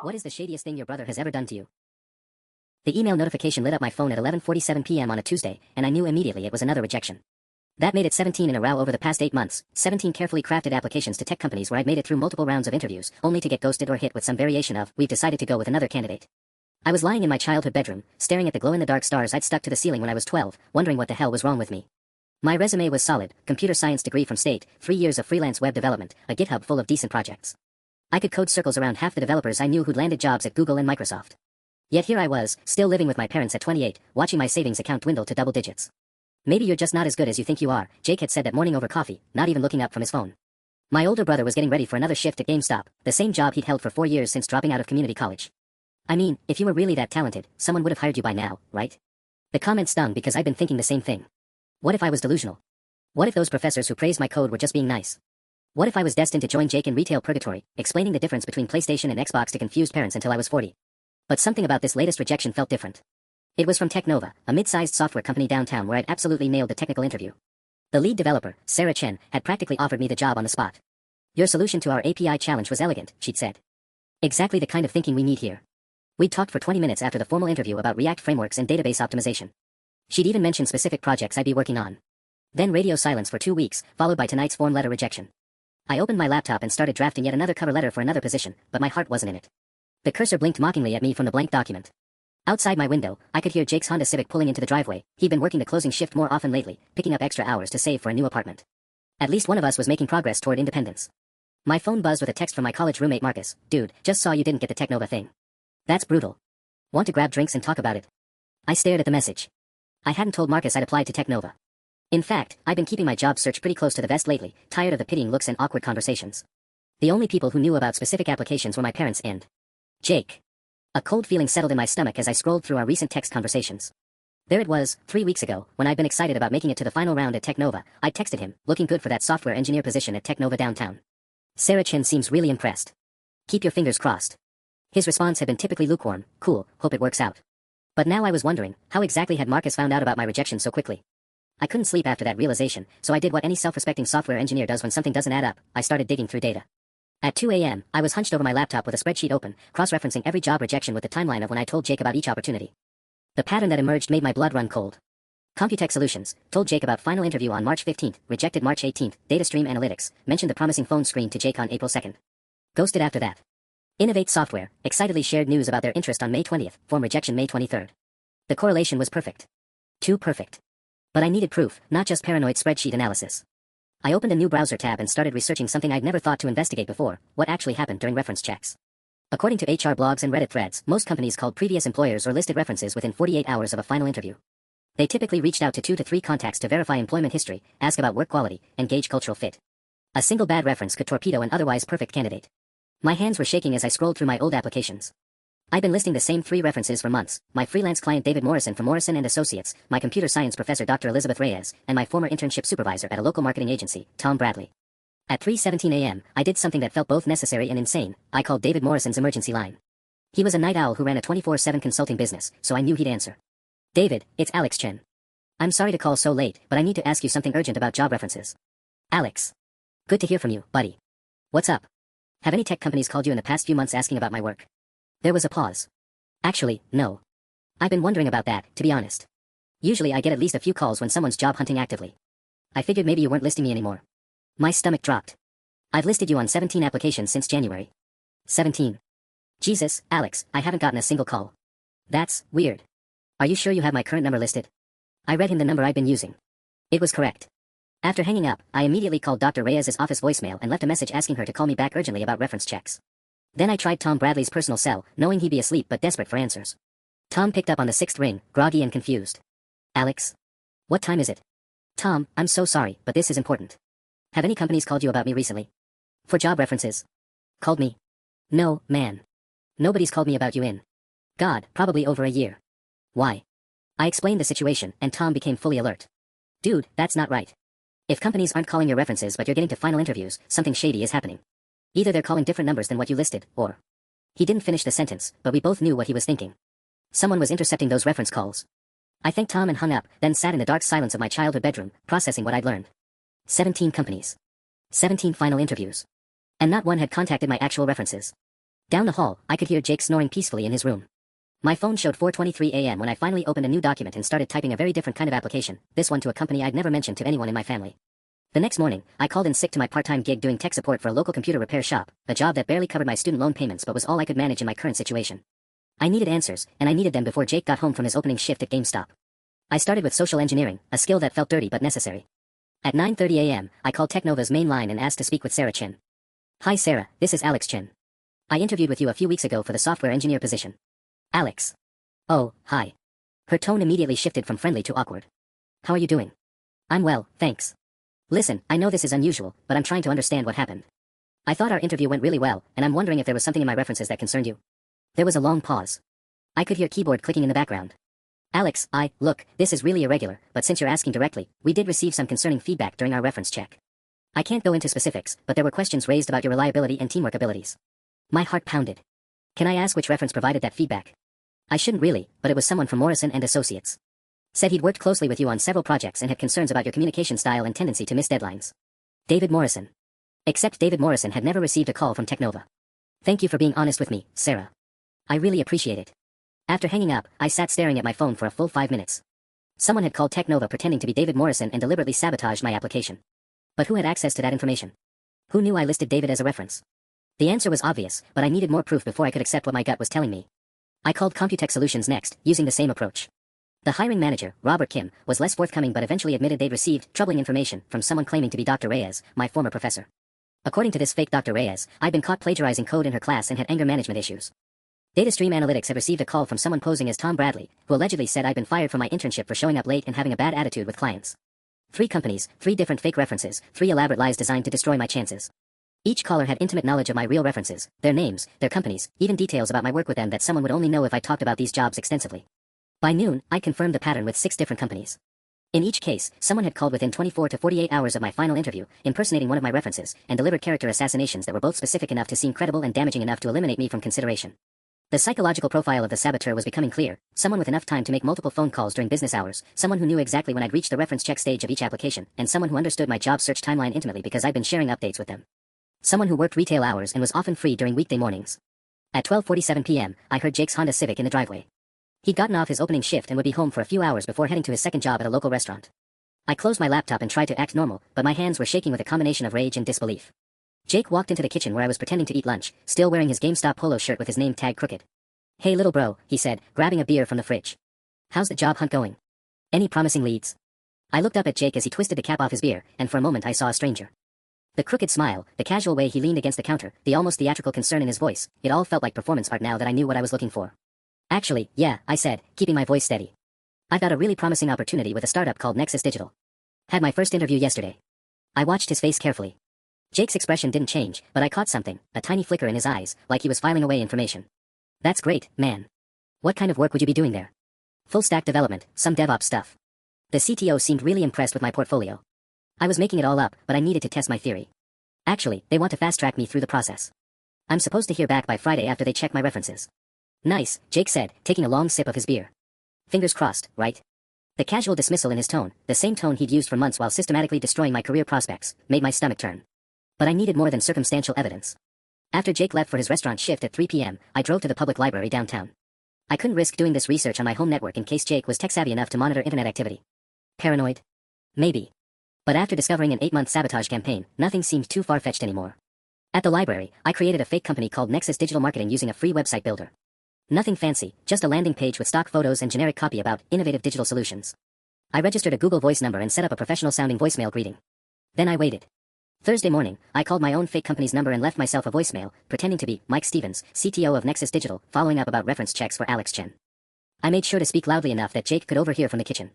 What is the shadiest thing your brother has ever done to you? The email notification lit up my phone at 11:47 p.m. on a Tuesday, and I knew immediately it was another rejection. That made it 17 in a row over the past 8 months, 17 carefully crafted applications to tech companies where I'd made it through multiple rounds of interviews, only to get ghosted or hit with some variation of, "We've decided to go with another candidate." I was lying in my childhood bedroom, staring at the glow-in-the-dark stars I'd stuck to the ceiling when I was 12, wondering what the hell was wrong with me. My resume was solid: computer science degree from state, 3 years of freelance web development, a GitHub full of decent projects. I could code circles around half the developers I knew who'd landed jobs at Google and Microsoft. Yet here I was, still living with my parents at 28, watching my savings account dwindle to double digits. "Maybe you're just not as good as you think you are," Jake had said that morning over coffee, not even looking up from his phone. My older brother was getting ready for another shift at GameStop, the same job he'd held for 4 years since dropping out of community college. "I mean, if you were really that talented, someone would have hired you by now, right?" The comment stung because I'd been thinking the same thing. What if I was delusional? What if those professors who praised my code were just being nice? What if I was destined to join Jake in retail purgatory, explaining the difference between PlayStation and Xbox to confused parents until I was 40? But something about this latest rejection felt different. It was from Technova, a mid-sized software company downtown where I'd absolutely nailed the technical interview. The lead developer, Sarah Chen, had practically offered me the job on the spot. "Your solution to our API challenge was elegant," she'd said. "Exactly the kind of thinking we need here." We'd talked for 20 minutes after the formal interview about React frameworks and database optimization. She'd even mentioned specific projects I'd be working on. Then radio silence for 2 weeks, followed by tonight's form letter rejection. I opened my laptop and started drafting yet another cover letter for another position, but my heart wasn't in it. The cursor blinked mockingly at me from the blank document. Outside my window, I could hear Jake's Honda Civic pulling into the driveway. He'd been working the closing shift more often lately, picking up extra hours to save for a new apartment. At least one of us was making progress toward independence. My phone buzzed with a text from my college roommate Marcus. "Dude, just saw you didn't get the Technova thing. That's brutal. Want to grab drinks and talk about it?" I stared at the message. I hadn't told Marcus I'd applied to Technova. In fact, I'd been keeping my job search pretty close to the vest lately, tired of the pitying looks and awkward conversations. The only people who knew about specific applications were my parents and Jake. A cold feeling settled in my stomach as I scrolled through our recent text conversations. There it was, 3 weeks ago, when I'd been excited about making it to the final round at Technova. I texted him, looking good for that software engineer position at Technova downtown. "Sarah Chen seems really impressed. Keep your fingers crossed." His response had been typically lukewarm: "Cool, hope it works out." But now I was wondering, how exactly had Marcus found out about my rejection so quickly? I couldn't sleep after that realization, so I did what any self-respecting software engineer does when something doesn't add up. I started digging through data. At 2 a.m., I was hunched over my laptop with a spreadsheet open, cross-referencing every job rejection with the timeline of when I told Jake about each opportunity. The pattern that emerged made my blood run cold. Computech Solutions, told Jake about final interview on March 15th, rejected March 18th, DataStream Analytics, mentioned the promising phone screen to Jake on April 2nd. Ghosted after that. Innovate Software, excitedly shared news about their interest on May 20th, form rejection May 23rd. The correlation was perfect. Too perfect. But I needed proof, not just paranoid spreadsheet analysis. I opened a new browser tab and started researching something I'd never thought to investigate before: what actually happened during reference checks. According to HR blogs and Reddit threads, most companies called previous employers or listed references within 48 hours of a final interview. They typically reached out to 2 to 3 contacts to verify employment history, ask about work quality, and gauge cultural fit. A single bad reference could torpedo an otherwise perfect candidate. My hands were shaking as I scrolled through my old applications. I'd been listing the same 3 references for months: my freelance client David Morrison from Morrison & Associates, my computer science professor Dr. Elizabeth Reyes, and my former internship supervisor at a local marketing agency, Tom Bradley. At 3:17 a.m., I did something that felt both necessary and insane. I called David Morrison's emergency line. He was a night owl who ran a 24/7 consulting business, so I knew he'd answer. "David, it's Alex Chen. I'm sorry to call so late, but I need to ask you something urgent about job references." "Alex. Good to hear from you, buddy. What's up? Have any tech companies called you in the past few months asking about my work?" There was a pause. "Actually, no. I've been wondering about that, to be honest. Usually I get at least a few calls when someone's job hunting actively. I figured maybe you weren't listing me anymore." My stomach dropped. "I've listed you on 17 applications since January." 17. Jesus, Alex, I haven't gotten a single call. That's weird. Are you sure you have my current number listed? I read him the number I'd been using. It was correct. After hanging up, I immediately called Dr. Reyes' office voicemail and left a message asking her to call me back urgently about reference checks. Then I tried Tom Bradley's personal cell, knowing he'd be asleep but desperate for answers. Tom picked up on the 6th ring, groggy and confused. "Alex? What time is it?" "Tom, I'm so sorry, but this is important. Have any companies called you about me recently? For job references?" "Called me?" "No, man. Nobody's called me about you in, God, probably over a year." "Why?" I explained the situation, and Tom became fully alert. "Dude, that's not right. If companies aren't calling your references but you're getting to final interviews, something shady is happening. Either they're calling different numbers than what you listed, or..." He didn't finish the sentence, but we both knew what he was thinking. Someone was intercepting those reference calls. I thanked Tom and hung up, then sat in the dark silence of my childhood bedroom, processing what I'd learned. 17 companies. 17 final interviews. And not one had contacted my actual references. Down the hall, I could hear Jake snoring peacefully in his room. My phone showed 4:23 a.m. when I finally opened a new document and started typing a very different kind of application, this one to a company I'd never mentioned to anyone in my family. The next morning, I called in sick to my part-time gig doing tech support for a local computer repair shop, a job that barely covered my student loan payments but was all I could manage in my current situation. I needed answers, and I needed them before Jake got home from his opening shift at GameStop. I started with social engineering, a skill that felt dirty but necessary. At 9:30 a.m., I called Technova's main line and asked to speak with Sarah Chin. Hi Sarah, this is Alex Chin. I interviewed with you a few weeks ago for the software engineer position. Alex. Oh, hi. Her tone immediately shifted from friendly to awkward. How are you doing? I'm well, thanks. Listen, I know this is unusual, but I'm trying to understand what happened. I thought our interview went really well, and I'm wondering if there was something in my references that concerned you. There was a long pause. I could hear keyboard clicking in the background. Alex, look, this is really irregular, but since you're asking directly, we did receive some concerning feedback during our reference check. I can't go into specifics, but there were questions raised about your reliability and teamwork abilities. My heart pounded. Can I ask which reference provided that feedback? I shouldn't really, but it was someone from Morrison and Associates. Said he'd worked closely with you on several projects and had concerns about your communication style and tendency to miss deadlines. David Morrison. Except David Morrison had never received a call from Technova. Thank you for being honest with me, Sarah. I really appreciate it. After hanging up, I sat staring at my phone for a full 5 minutes. Someone had called Technova pretending to be David Morrison and deliberately sabotaged my application. But who had access to that information? Who knew I listed David as a reference? The answer was obvious, but I needed more proof before I could accept what my gut was telling me. I called Computech Solutions next, using the same approach. The hiring manager, Robert Kim, was less forthcoming but eventually admitted they'd received troubling information from someone claiming to be Dr. Reyes, my former professor. According to this fake Dr. Reyes, I'd been caught plagiarizing code in her class and had anger management issues. DataStream Analytics had received a call from someone posing as Tom Bradley, who allegedly said I'd been fired from my internship for showing up late and having a bad attitude with clients. 3 companies, 3 different fake references, 3 elaborate lies designed to destroy my chances. Each caller had intimate knowledge of my real references, their names, their companies, even details about my work with them that someone would only know if I talked about these jobs extensively. By noon, I confirmed the pattern with 6 different companies. In each case, someone had called within 24 to 48 hours of my final interview, impersonating one of my references, and delivered character assassinations that were both specific enough to seem credible and damaging enough to eliminate me from consideration. The psychological profile of the saboteur was becoming clear, someone with enough time to make multiple phone calls during business hours, someone who knew exactly when I'd reached the reference check stage of each application, and someone who understood my job search timeline intimately because I'd been sharing updates with them. Someone who worked retail hours and was often free during weekday mornings. At 12:47 p.m., I heard Jake's Honda Civic in the driveway. He'd gotten off his opening shift and would be home for a few hours before heading to his second job at a local restaurant. I closed my laptop and tried to act normal, but my hands were shaking with a combination of rage and disbelief. Jake walked into the kitchen where I was pretending to eat lunch, still wearing his GameStop polo shirt with his name tag crooked. Hey little bro, he said, grabbing a beer from the fridge. How's the job hunt going? Any promising leads? I looked up at Jake as he twisted the cap off his beer, and for a moment I saw a stranger. The crooked smile, the casual way he leaned against the counter, the almost theatrical concern in his voice, it all felt like performance art now that I knew what I was looking for. Actually, yeah, I said, keeping my voice steady. I've got a really promising opportunity with a startup called Nexus Digital. Had my first interview yesterday. I watched his face carefully. Jake's expression didn't change, but I caught something, a tiny flicker in his eyes, like he was filing away information. That's great, man. What kind of work would you be doing there? Full stack development, some DevOps stuff. The CTO seemed really impressed with my portfolio. I was making it all up, but I needed to test my theory. Actually, they want to fast-track me through the process. I'm supposed to hear back by Friday after they check my references. Nice, Jake said, taking a long sip of his beer. Fingers crossed, right? The casual dismissal in his tone, the same tone he'd used for months while systematically destroying my career prospects, made my stomach turn. But I needed more than circumstantial evidence. After Jake left for his restaurant shift at 3 p.m., I drove to the public library downtown. I couldn't risk doing this research on my home network in case Jake was tech-savvy enough to monitor internet activity. Paranoid? Maybe. But after discovering an 8-month sabotage campaign, nothing seemed too far-fetched anymore. At the library, I created a fake company called Nexus Digital Marketing using a free website builder. Nothing fancy, just a landing page with stock photos and generic copy about innovative digital solutions. I registered a Google Voice number and set up a professional-sounding voicemail greeting. Then I waited. Thursday morning, I called my own fake company's number and left myself a voicemail, pretending to be Mike Stevens, CTO of Nexus Digital, following up about reference checks for Alex Chen. I made sure to speak loudly enough that Jake could overhear from the kitchen.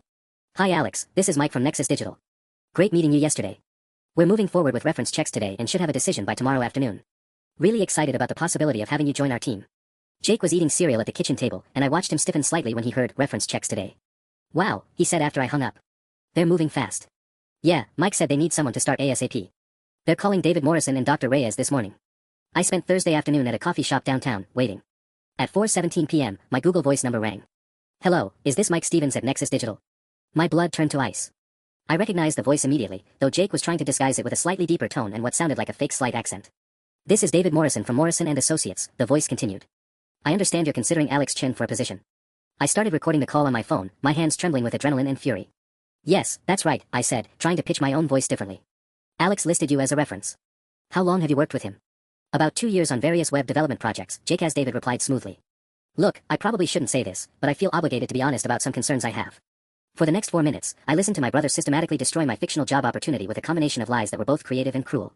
Hi Alex, this is Mike from Nexus Digital. Great meeting you yesterday. We're moving forward with reference checks today and should have a decision by tomorrow afternoon. Really excited about the possibility of having you join our team. Jake was eating cereal at the kitchen table, and I watched him stiffen slightly when he heard reference checks today. Wow, he said after I hung up. They're moving fast. Yeah, Mike said they need someone to start ASAP. They're calling David Morrison and Dr. Reyes this morning. I spent Thursday afternoon at a coffee shop downtown, waiting. At 4:17 p.m., my Google Voice number rang. Hello, is this Mike Stevens at Nexus Digital? My blood turned to ice. I recognized the voice immediately, though Jake was trying to disguise it with a slightly deeper tone and what sounded like a fake slight accent. This is David Morrison from Morrison and Associates, the voice continued. I understand you're considering Alex Chin for a position. I started recording the call on my phone, my hands trembling with adrenaline and fury. Yes, that's right, I said, trying to pitch my own voice differently. Alex listed you as a reference. How long have you worked with him? About 2 years on various web development projects, Jake, as David replied smoothly. Look, I probably shouldn't say this, but I feel obligated to be honest about some concerns I have. For the next 4 minutes, I listened to my brother systematically destroy my fictional job opportunity with a combination of lies that were both creative and cruel.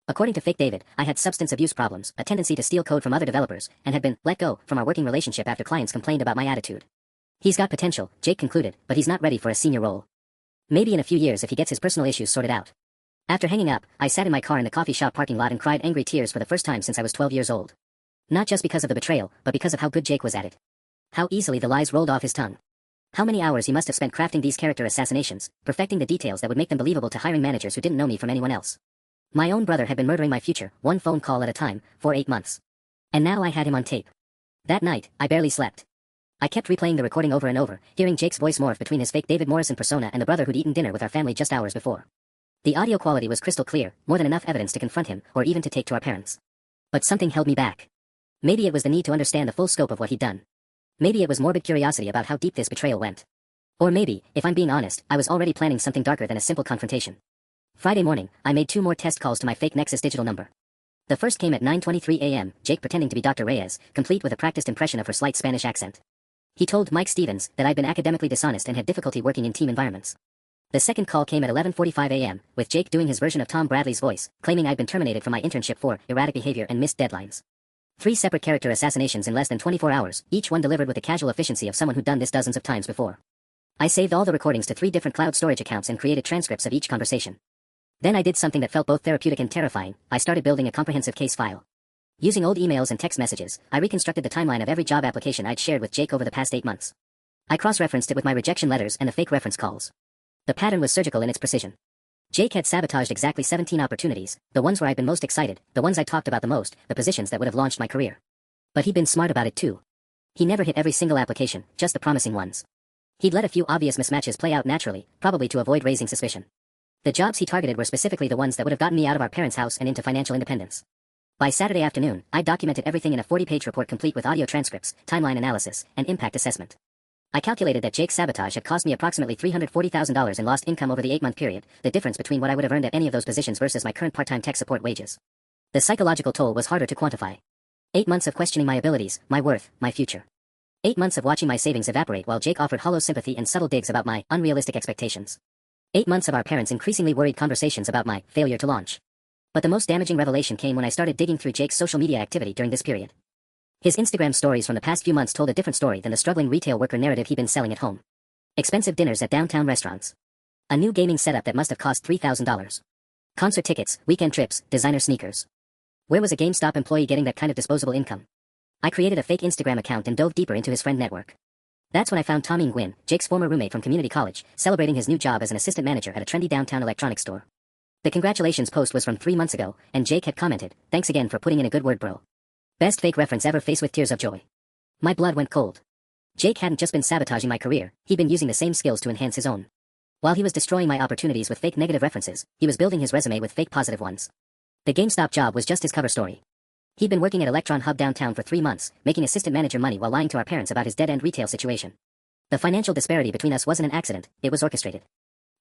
According to fake David, I had substance abuse problems, a tendency to steal code from other developers, and had been let go from our working relationship after clients complained about my attitude. He's got potential, Jake concluded, but he's not ready for a senior role. Maybe in a few years if he gets his personal issues sorted out. After hanging up, I sat in my car in the coffee shop parking lot and cried angry tears for the first time since I was 12 years old. Not just because of the betrayal, but because of how good Jake was at it. How easily the lies rolled off his tongue. How many hours he must have spent crafting these character assassinations, perfecting the details that would make them believable to hiring managers who didn't know me from anyone else. My own brother had been murdering my future, one phone call at a time, for 8 months. And now I had him on tape. That night, I barely slept. I kept replaying the recording over and over, hearing Jake's voice morph between his fake David Morrison persona and the brother who'd eaten dinner with our family just hours before. The audio quality was crystal clear, more than enough evidence to confront him, or even to take to our parents. But something held me back. Maybe it was the need to understand the full scope of what he'd done. Maybe it was morbid curiosity about how deep this betrayal went. Or maybe, if I'm being honest, I was already planning something darker than a simple confrontation. Friday morning, I made 2 more test calls to my fake Nexus digital number. The first came at 9:23 a.m., Jake pretending to be Dr. Reyes, complete with a practiced impression of her slight Spanish accent. He told Mike Stevens that I'd been academically dishonest and had difficulty working in team environments. The second call came at 11:45 a.m., with Jake doing his version of Tom Bradley's voice, claiming I'd been terminated from my internship for erratic behavior and missed deadlines. 3 separate character assassinations in less than 24 hours, each one delivered with the casual efficiency of someone who'd done this dozens of times before. I saved all the recordings to 3 different cloud storage accounts and created transcripts of each conversation. Then I did something that felt both therapeutic and terrifying. I started building a comprehensive case file. Using old emails and text messages, I reconstructed the timeline of every job application I'd shared with Jake over the past 8 months. I cross-referenced it with my rejection letters and the fake reference calls. The pattern was surgical in its precision. Jake had sabotaged exactly 17 opportunities, the ones where I'd been most excited, the ones I talked about the most, the positions that would have launched my career. But he'd been smart about it too. He never hit every single application, just the promising ones. He'd let a few obvious mismatches play out naturally, probably to avoid raising suspicion. The jobs he targeted were specifically the ones that would have gotten me out of our parents' house and into financial independence. By Saturday afternoon, I'd documented everything in a 40-page report complete with audio transcripts, timeline analysis, and impact assessment. I calculated that Jake's sabotage had cost me approximately $340,000 in lost income over the 8-month period, the difference between what I would have earned at any of those positions versus my current part-time tech support wages. The psychological toll was harder to quantify. 8 months of questioning my abilities, my worth, my future. 8 months of watching my savings evaporate while Jake offered hollow sympathy and subtle digs about my unrealistic expectations. 8 months of our parents' increasingly worried conversations about my failure to launch. But the most damaging revelation came when I started digging through Jake's social media activity during this period. His Instagram stories from the past few months told a different story than the struggling retail worker narrative he'd been selling at home. Expensive dinners at downtown restaurants. A new gaming setup that must have cost $3,000. Concert tickets, weekend trips, designer sneakers. Where was a GameStop employee getting that kind of disposable income? I created a fake Instagram account and dove deeper into his friend network. That's when I found Tommy Nguyen, Jake's former roommate from community college, celebrating his new job as an assistant manager at a trendy downtown electronics store. The congratulations post was from 3 months ago, and Jake had commented, "Thanks again for putting in a good word, bro." Best fake reference ever, face with tears of joy. My blood went cold. Jake hadn't just been sabotaging my career, he'd been using the same skills to enhance his own. While he was destroying my opportunities with fake negative references, he was building his resume with fake positive ones. The GameStop job was just his cover story. He'd been working at Electron Hub downtown for 3 months, making assistant manager money while lying to our parents about his dead-end retail situation. The financial disparity between us wasn't an accident, it was orchestrated.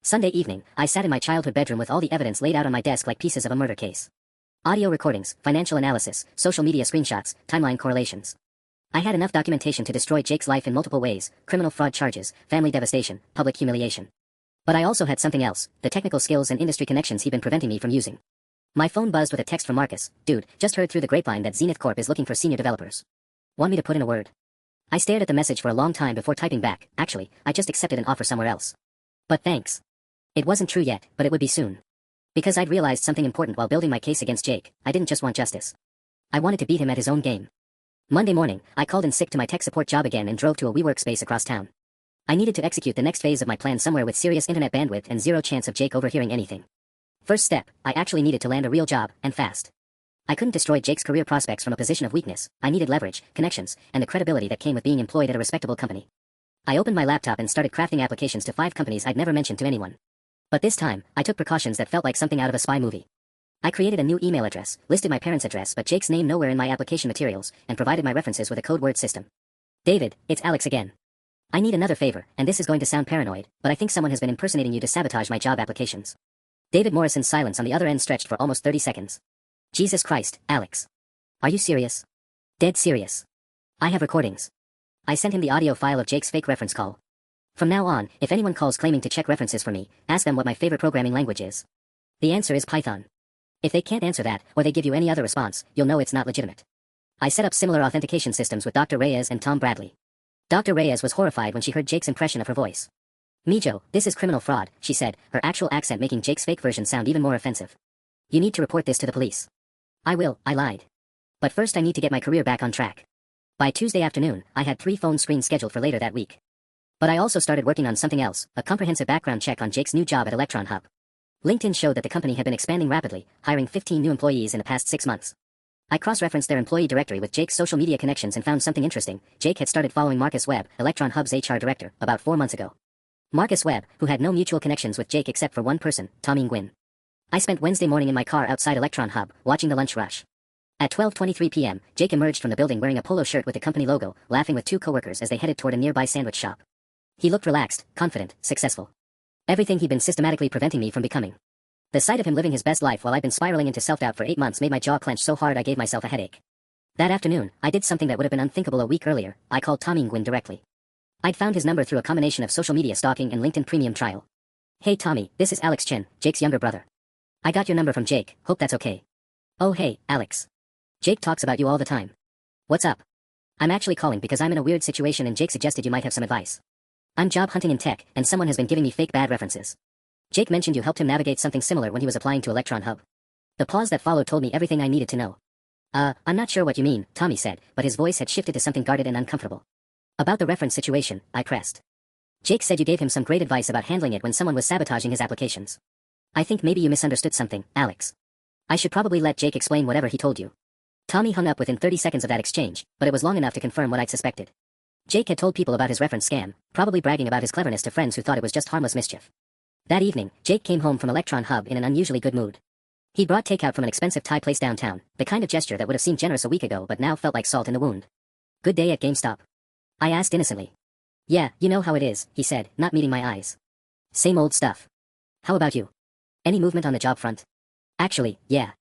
Sunday evening, I sat in my childhood bedroom with all the evidence laid out on my desk like pieces of a murder case. Audio recordings, financial analysis, social media screenshots, timeline correlations. I had enough documentation to destroy Jake's life in multiple ways: criminal fraud charges, family devastation, public humiliation. But I also had something else, the technical skills and industry connections he'd been preventing me from using. My phone buzzed with a text from Marcus. "Dude, just heard through the grapevine that Zenith Corp is looking for senior developers. Want me to put in a word?" I stared at the message for a long time before typing back, "Actually, I just accepted an offer somewhere else. But thanks." It wasn't true yet, but it would be soon. Because I'd realized something important while building my case against Jake, I didn't just want justice. I wanted to beat him at his own game. Monday morning, I called in sick to my tech support job again and drove to a WeWork space across town. I needed to execute the next phase of my plan somewhere with serious internet bandwidth and zero chance of Jake overhearing anything. First step, I actually needed to land a real job, and fast. I couldn't destroy Jake's career prospects from a position of weakness. I needed leverage, connections, and the credibility that came with being employed at a respectable company. I opened my laptop and started crafting applications to 5 companies I'd never mentioned to anyone. But this time, I took precautions that felt like something out of a spy movie. I created a new email address, listed my parents' address but Jake's name nowhere in my application materials, and provided my references with a code word system. David, it's Alex again. I need another favor, and this is going to sound paranoid, but I think someone has been impersonating you to sabotage my job applications. David Morrison's silence on the other end stretched for almost 30 seconds. Jesus Christ, Alex. Are you serious? Dead serious. I have recordings. I sent him the audio file of Jake's fake reference call. From now on, if anyone calls claiming to check references for me, ask them what my favorite programming language is. The answer is Python. If they can't answer that, or they give you any other response, you'll know it's not legitimate. I set up similar authentication systems with Dr. Reyes and Tom Bradley. Dr. Reyes was horrified when she heard Jake's impression of her voice. Mijo, this is criminal fraud, she said, her actual accent making Jake's fake version sound even more offensive. You need to report this to the police. I will, I lied. But first I need to get my career back on track. By Tuesday afternoon, I had 3 phone screens scheduled for later that week. But I also started working on something else, a comprehensive background check on Jake's new job at Electron Hub. LinkedIn showed that the company had been expanding rapidly, hiring 15 new employees in the past 6 months. I cross-referenced their employee directory with Jake's social media connections and found something interesting. Jake had started following Marcus Webb, Electron Hub's HR director, about 4 months ago. Marcus Webb, who had no mutual connections with Jake except for one person, Tommy Nguyen. I spent Wednesday morning in my car outside Electron Hub, watching the lunch rush. At 12:23 p.m., Jake emerged from the building wearing a polo shirt with the company logo, laughing with 2 coworkers as they headed toward a nearby sandwich shop. He looked relaxed, confident, successful. Everything he'd been systematically preventing me from becoming. The sight of him living his best life while I'd been spiraling into self-doubt for 8 months made my jaw clench so hard I gave myself a headache. That afternoon, I did something that would have been unthinkable a week earlier. I called Tommy Nguyen directly. I'd found his number through a combination of social media stalking and LinkedIn premium trial. Hey Tommy, this is Alex Chen, Jake's younger brother. I got your number from Jake, hope that's okay. Oh hey, Alex. Jake talks about you all the time. What's up? I'm actually calling because I'm in a weird situation and Jake suggested you might have some advice. I'm job hunting in tech, and someone has been giving me fake bad references. Jake mentioned you helped him navigate something similar when he was applying to Electron Hub. The pause that followed told me everything I needed to know. I'm not sure what you mean, Tommy said, but his voice had shifted to something guarded and uncomfortable. About the reference situation, I pressed. Jake said you gave him some great advice about handling it when someone was sabotaging his applications. I think maybe you misunderstood something, Alex. I should probably let Jake explain whatever he told you. Tommy hung up within 30 seconds of that exchange, but it was long enough to confirm what I'd suspected. Jake had told people about his reference scam, probably bragging about his cleverness to friends who thought it was just harmless mischief. That evening, Jake came home from Electron Hub in an unusually good mood. He brought takeout from an expensive Thai place downtown, the kind of gesture that would have seemed generous a week ago but now felt like salt in the wound. Good day at GameStop? I asked innocently. Yeah, you know how it is, he said, not meeting my eyes. Same old stuff. How about you? Any movement on the job front? Actually, yeah.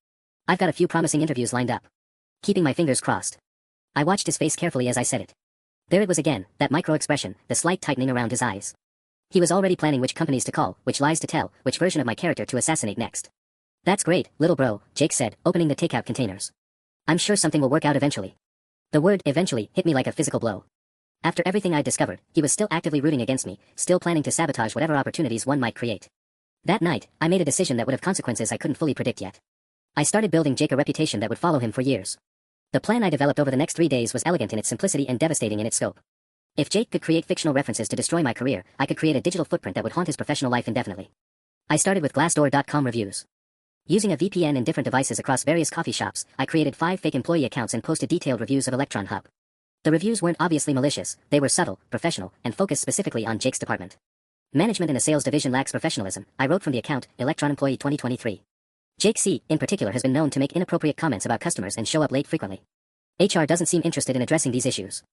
I've got a few promising interviews lined up. Keeping my fingers crossed. I watched his face carefully as I said it. There it was again, that micro-expression, the slight tightening around his eyes. He was already planning which companies to call, which lies to tell, which version of my character to assassinate next. That's great, little bro, Jake said, opening the takeout containers. I'm sure something will work out eventually. The word eventually hit me like a physical blow. After everything I'd discovered, he was still actively rooting against me, still planning to sabotage whatever opportunities one might create. That night, I made a decision that would have consequences I couldn't fully predict yet. I started building Jake a reputation that would follow him for years. The plan I developed over the next 3 days was elegant in its simplicity and devastating in its scope. If Jake could create fictional references to destroy my career, I could create a digital footprint that would haunt his professional life indefinitely. I started with Glassdoor.com reviews. Using a VPN and different devices across various coffee shops, I created 5 fake employee accounts and posted detailed reviews of Electron Hub. The reviews weren't obviously malicious, they were subtle, professional, and focused specifically on Jake's department. Management in a sales division lacks professionalism, I wrote from the account, Electron Employee 2023. Jake C., in particular, has been known to make inappropriate comments about customers and show up late frequently. HR doesn't seem interested in addressing these issues.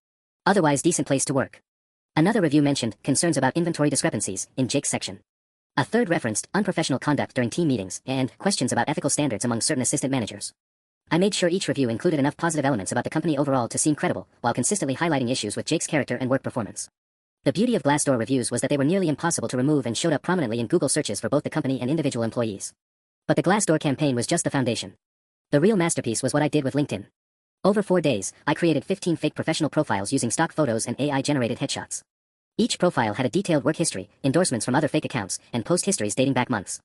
Otherwise decent place to work. Another review mentioned concerns about inventory discrepancies in Jake's section. A third referenced unprofessional conduct during team meetings and questions about ethical standards among certain assistant managers. I made sure each review included enough positive elements about the company overall to seem credible, while consistently highlighting issues with Jake's character and work performance. The beauty of Glassdoor reviews was that they were nearly impossible to remove and showed up prominently in Google searches for both the company and individual employees. But the Glassdoor campaign was just the foundation. The real masterpiece was what I did with LinkedIn. Over 4 days, I created 15 fake professional profiles using stock photos and AI-generated headshots. Each profile had a detailed work history, endorsements from other fake accounts, and post histories dating back months.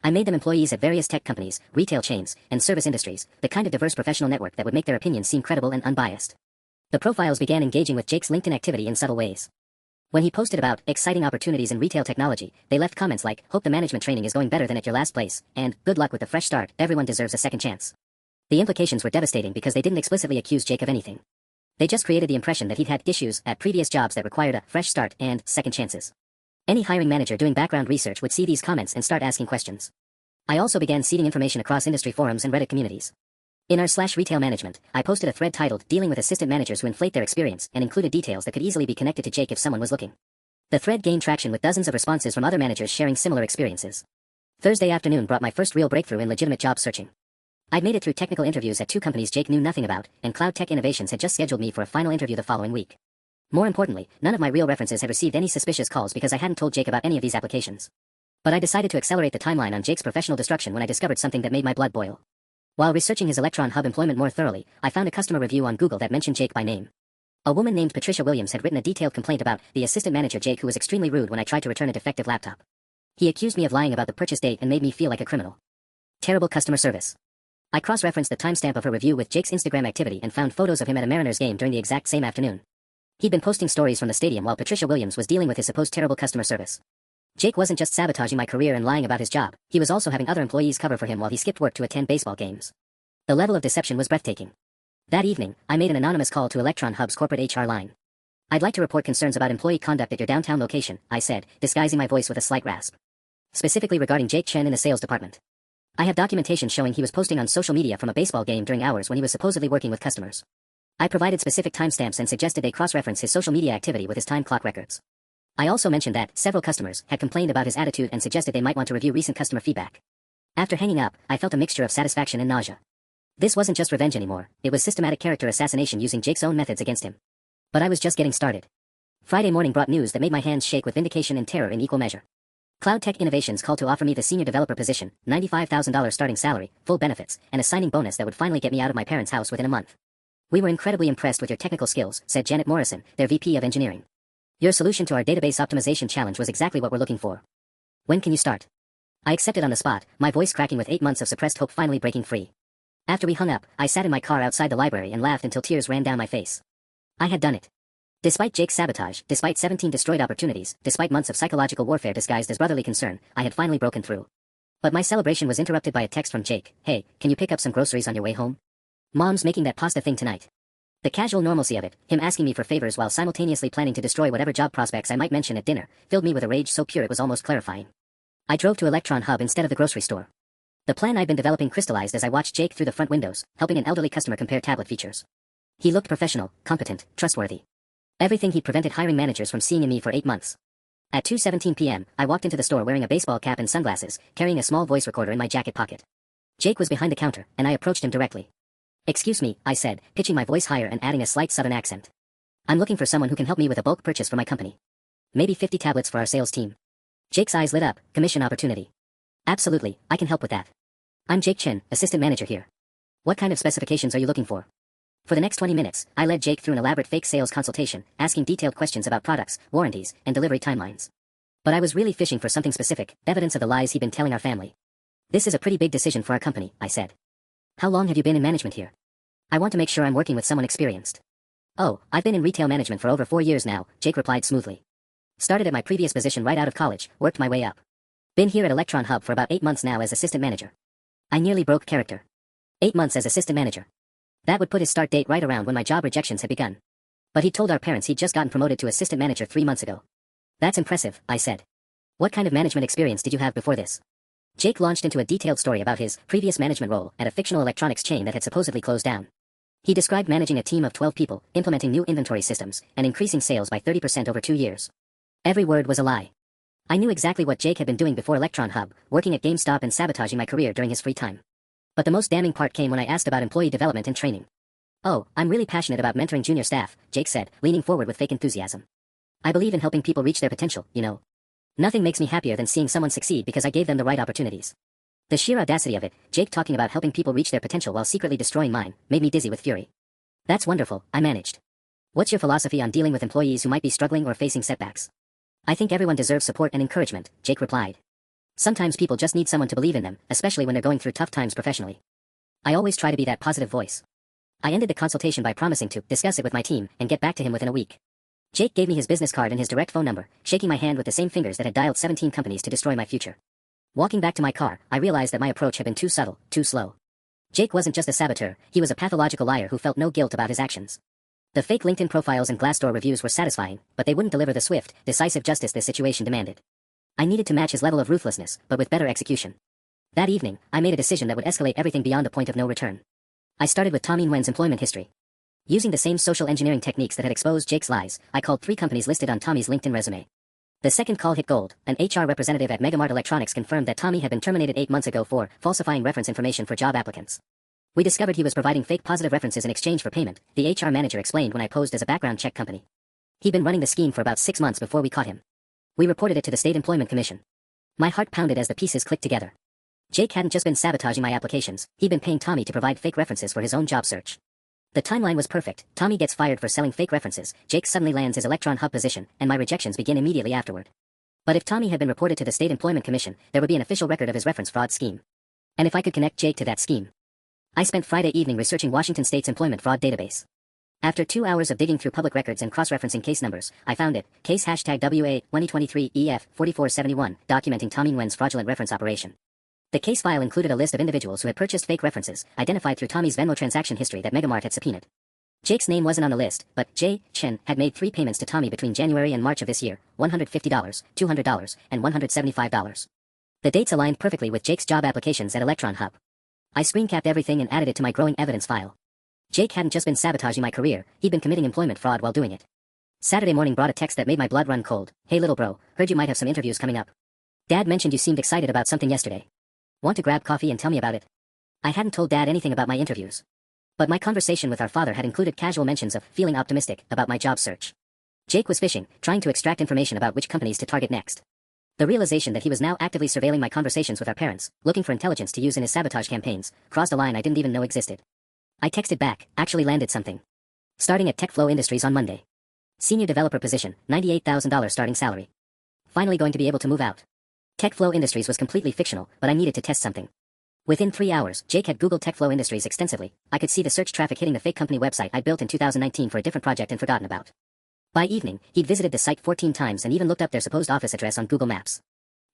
I made them employees at various tech companies, retail chains, and service industries, the kind of diverse professional network that would make their opinions seem credible and unbiased. The profiles began engaging with Jake's LinkedIn activity in subtle ways. When he posted about exciting opportunities in retail technology, they left comments like, "Hope the management training is going better than at your last place," and "Good luck with the fresh start, everyone deserves a second chance." The implications were devastating because they didn't explicitly accuse Jake of anything. They just created the impression that he'd had issues at previous jobs that required a fresh start and second chances. Any hiring manager doing background research would see these comments and start asking questions. I also began seeding information across industry forums and Reddit communities. In r/retail management, I posted a thread titled Dealing with Assistant Managers Who Inflate Their Experience and included details that could easily be connected to Jake if someone was looking. The thread gained traction with dozens of responses from other managers sharing similar experiences. Thursday afternoon brought my first real breakthrough in legitimate job searching. I'd made it through technical interviews at 2 companies Jake knew nothing about, and Cloud Tech Innovations had just scheduled me for a final interview the following week. More importantly, none of my real references had received any suspicious calls because I hadn't told Jake about any of these applications. But I decided to accelerate the timeline on Jake's professional destruction when I discovered something that made my blood boil. While researching his Electron Hub employment more thoroughly, I found a customer review on Google that mentioned Jake by name. A woman named Patricia Williams had written a detailed complaint about the assistant manager Jake, who was extremely rude when I tried to return a defective laptop. He accused me of lying about the purchase date and made me feel like a criminal. Terrible customer service. I cross-referenced the timestamp of her review with Jake's Instagram activity and found photos of him at a Mariners game during the exact same afternoon. He'd been posting stories from the stadium while Patricia Williams was dealing with his supposed terrible customer service. Jake wasn't just sabotaging my career and lying about his job, he was also having other employees cover for him while he skipped work to attend baseball games. The level of deception was breathtaking. That evening, I made an anonymous call to Electron Hub's corporate HR line. "I'd like to report concerns about employee conduct at your downtown location," I said, disguising my voice with a slight rasp. "Specifically regarding Jake Chen in the sales department. I have documentation showing he was posting on social media from a baseball game during hours when he was supposedly working with customers." I provided specific timestamps and suggested they cross-reference his social media activity with his time clock records. I also mentioned that several customers had complained about his attitude and suggested they might want to review recent customer feedback. After hanging up, I felt a mixture of satisfaction and nausea. This wasn't just revenge anymore, it was systematic character assassination using Jake's own methods against him. But I was just getting started. Friday morning brought news that made my hands shake with vindication and terror in equal measure. Cloud Tech Innovations called to offer me the senior developer position, $95,000 starting salary, full benefits, and a signing bonus that would finally get me out of my parents' house within a month. "We were incredibly impressed with your technical skills," said Janet Morrison, their VP of Engineering. "Your solution to our database optimization challenge was exactly what we're looking for. When can you start?" I accepted on the spot, my voice cracking with 8 months of suppressed hope finally breaking free. After we hung up, I sat in my car outside the library and laughed until tears ran down my face. I had done it. Despite Jake's sabotage, despite 17 destroyed opportunities, despite months of psychological warfare disguised as brotherly concern, I had finally broken through. But my celebration was interrupted by a text from Jake. "Hey, can you pick up some groceries on your way home? Mom's making that pasta thing tonight." The casual normalcy of it, him asking me for favors while simultaneously planning to destroy whatever job prospects I might mention at dinner, filled me with a rage so pure it was almost clarifying. I drove to Electron Hub instead of the grocery store. The plan I'd been developing crystallized as I watched Jake through the front windows, helping an elderly customer compare tablet features. He looked professional, competent, trustworthy. Everything he'd prevented hiring managers from seeing in me for 8 months. At 2:17 p.m., I walked into the store wearing a baseball cap and sunglasses, carrying a small voice recorder in my jacket pocket. Jake was behind the counter, and I approached him directly. "Excuse me," I said, pitching my voice higher and adding a slight southern accent. "I'm looking for someone who can help me with a bulk purchase for my company. Maybe 50 tablets for our sales team." Jake's eyes lit up. "Commission opportunity." "Absolutely, I can help with that. I'm Jake Chen, assistant manager here. What kind of specifications are you looking for?" For the next 20 minutes, I led Jake through an elaborate fake sales consultation, asking detailed questions about products, warranties, and delivery timelines. But I was really fishing for something specific, evidence of the lies he'd been telling our family. "This is a pretty big decision for our company," I said. "How long have you been in management here?" "I want to make sure I'm working with someone experienced." "Oh, I've been in retail management for over 4 years now," Jake replied smoothly. "Started at my previous position right out of college, worked my way up. Been here at Electron Hub for about 8 months now as assistant manager." I nearly broke character. 8 months as assistant manager. That would put his start date right around when my job rejections had begun. But he told our parents he'd just gotten promoted to assistant manager 3 months ago. "That's impressive," I said. "What kind of management experience did you have before this?" Jake launched into a detailed story about his previous management role at a fictional electronics chain that had supposedly closed down. He described managing a team of 12 people, implementing new inventory systems, and increasing sales by 30% over 2 years. Every word was a lie. I knew exactly what Jake had been doing before Electron Hub, working at GameStop and sabotaging my career during his free time. But the most damning part came when I asked about employee development and training. "Oh, I'm really passionate about mentoring junior staff," Jake said, leaning forward with fake enthusiasm. "I believe in helping people reach their potential, you know. Nothing makes me happier than seeing someone succeed because I gave them the right opportunities." The sheer audacity of it, Jake talking about helping people reach their potential while secretly destroying mine, made me dizzy with fury. "That's wonderful," I managed. "What's your philosophy on dealing with employees who might be struggling or facing setbacks?" "I think everyone deserves support and encouragement," Jake replied. "Sometimes people just need someone to believe in them, especially when they're going through tough times professionally. I always try to be that positive voice." I ended the consultation by promising to discuss it with my team and get back to him within a week. Jake gave me his business card and his direct phone number, shaking my hand with the same fingers that had dialed 17 companies to destroy my future. Walking back to my car, I realized that my approach had been too subtle, too slow. Jake wasn't just a saboteur, he was a pathological liar who felt no guilt about his actions. The fake LinkedIn profiles and Glassdoor reviews were satisfying, but they wouldn't deliver the swift, decisive justice this situation demanded. I needed to match his level of ruthlessness, but with better execution. That evening, I made a decision that would escalate everything beyond a point of no return. I started with Tommy Nguyen's employment history. Using the same social engineering techniques that had exposed Jake's lies, I called 3 companies listed on Tommy's LinkedIn resume. The second call hit gold. An HR representative at Megamart Electronics confirmed that Tommy had been terminated 8 months ago for falsifying reference information for job applicants. We discovered he was providing fake positive references in exchange for payment, the HR manager explained when I posed as a background check company. He'd been running the scheme for about 6 months before we caught him. We reported it to the State Employment Commission. My heart pounded as the pieces clicked together. Jake hadn't just been sabotaging my applications, he'd been paying Tommy to provide fake references for his own job search. The timeline was perfect. Tommy gets fired for selling fake references, Jake suddenly lands his Electron Hub position, and my rejections begin immediately afterward. But if Tommy had been reported to the State Employment Commission, there would be an official record of his reference fraud scheme. And if I could connect Jake to that scheme. I spent Friday evening researching Washington State's employment fraud database. After 2 hours of digging through public records and cross-referencing case numbers, I found it, case hashtag WA 2023 EF 4471, documenting Tommy Nguyen's fraudulent reference operation. The case file included a list of individuals who had purchased fake references, identified through Tommy's Venmo transaction history that Megamart had subpoenaed. Jake's name wasn't on the list, but J. Chen had made 3 payments to Tommy between January and March of this year, $150, $200, and $175. The dates aligned perfectly with Jake's job applications at Electron Hub. I screencapped everything and added it to my growing evidence file. Jake hadn't just been sabotaging my career, he'd been committing employment fraud while doing it. Saturday morning brought a text that made my blood run cold. Hey little bro, heard you might have some interviews coming up. Dad mentioned you seemed excited about something yesterday. Want to grab coffee and tell me about it? I hadn't told Dad anything about my interviews. But my conversation with our father had included casual mentions of feeling optimistic about my job search. Jake was fishing, trying to extract information about which companies to target next. The realization that he was now actively surveilling my conversations with our parents, looking for intelligence to use in his sabotage campaigns, crossed a line I didn't even know existed. I texted back, actually landed something. Starting at TechFlow Industries on Monday. Senior developer position, $98,000 starting salary. Finally going to be able to move out. TechFlow Industries was completely fictional, but I needed to test something. Within 3 hours, Jake had Googled TechFlow Industries extensively. I could see the search traffic hitting the fake company website I built in 2019 for a different project and forgotten about. By evening, he'd visited the site 14 times and even looked up their supposed office address on Google Maps.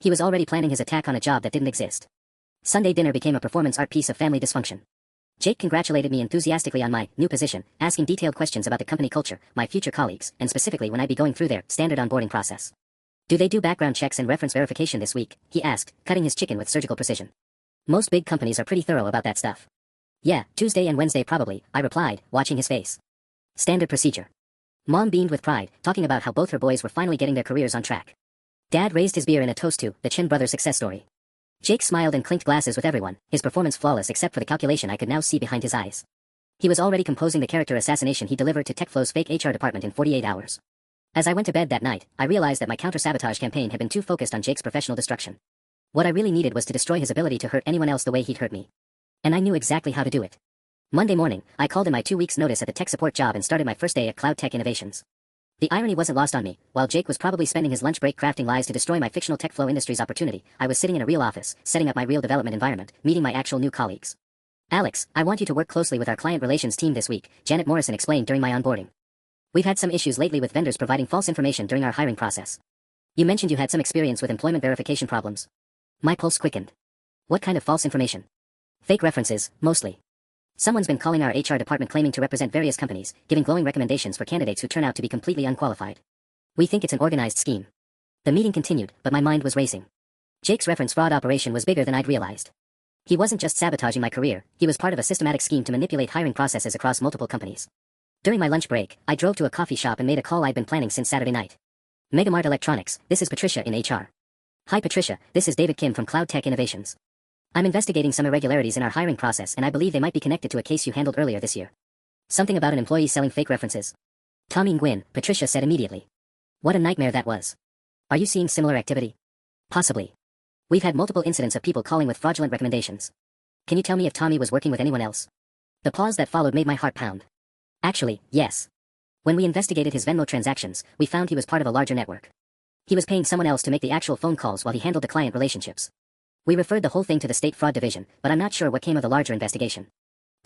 He was already planning his attack on a job that didn't exist. Sunday dinner became a performance art piece of family dysfunction. Jake congratulated me enthusiastically on my new position, asking detailed questions about the company culture, my future colleagues, and specifically when I'd be going through their standard onboarding process. Do they do background checks and reference verification this week? He asked, cutting his chicken with surgical precision. Most big companies are pretty thorough about that stuff. Yeah, Tuesday and Wednesday probably, I replied, watching his face. Standard procedure. Mom beamed with pride, talking about how both her boys were finally getting their careers on track. Dad raised his beer in a toast to the Chen brothers' success story. Jake smiled and clinked glasses with everyone, his performance flawless except for the calculation I could now see behind his eyes. He was already composing the character assassination he delivered to TechFlow's fake HR department in 48 hours. As I went to bed that night, I realized that my counter-sabotage campaign had been too focused on Jake's professional destruction. What I really needed was to destroy his ability to hurt anyone else the way he'd hurt me. And I knew exactly how to do it. Monday morning, I called in my 2 weeks' notice at the tech support job and started my first day at Cloud Tech Innovations. The irony wasn't lost on me. While Jake was probably spending his lunch break crafting lies to destroy my fictional TechFlow Industries opportunity, I was sitting in a real office, setting up my real development environment, meeting my actual new colleagues. Alex, I want you to work closely with our client relations team this week, Janet Morrison explained during my onboarding. We've had some issues lately with vendors providing false information during our hiring process. You mentioned you had some experience with employment verification problems. My pulse quickened. What kind of false information? Fake references, mostly. Someone's been calling our HR department claiming to represent various companies, giving glowing recommendations for candidates who turn out to be completely unqualified. We think it's an organized scheme. The meeting continued, but my mind was racing. Jake's reference fraud operation was bigger than I'd realized. He wasn't just sabotaging my career, he was part of a systematic scheme to manipulate hiring processes across multiple companies. During my lunch break, I drove to a coffee shop and made a call I'd been planning since Saturday night. Megamart Electronics, this is Patricia in HR. Hi Patricia, this is David Kim from Cloud Tech Innovations. I'm investigating some irregularities in our hiring process and I believe they might be connected to a case you handled earlier this year. Something about an employee selling fake references. Tommy Nguyen, Patricia said immediately. What a nightmare that was. Are you seeing similar activity? Possibly. We've had multiple incidents of people calling with fraudulent recommendations. Can you tell me if Tommy was working with anyone else? The pause that followed made my heart pound. Actually, yes. When we investigated his Venmo transactions, we found he was part of a larger network. He was paying someone else to make the actual phone calls while he handled the client relationships. We referred the whole thing to the State Fraud Division, but I'm not sure what came of the larger investigation.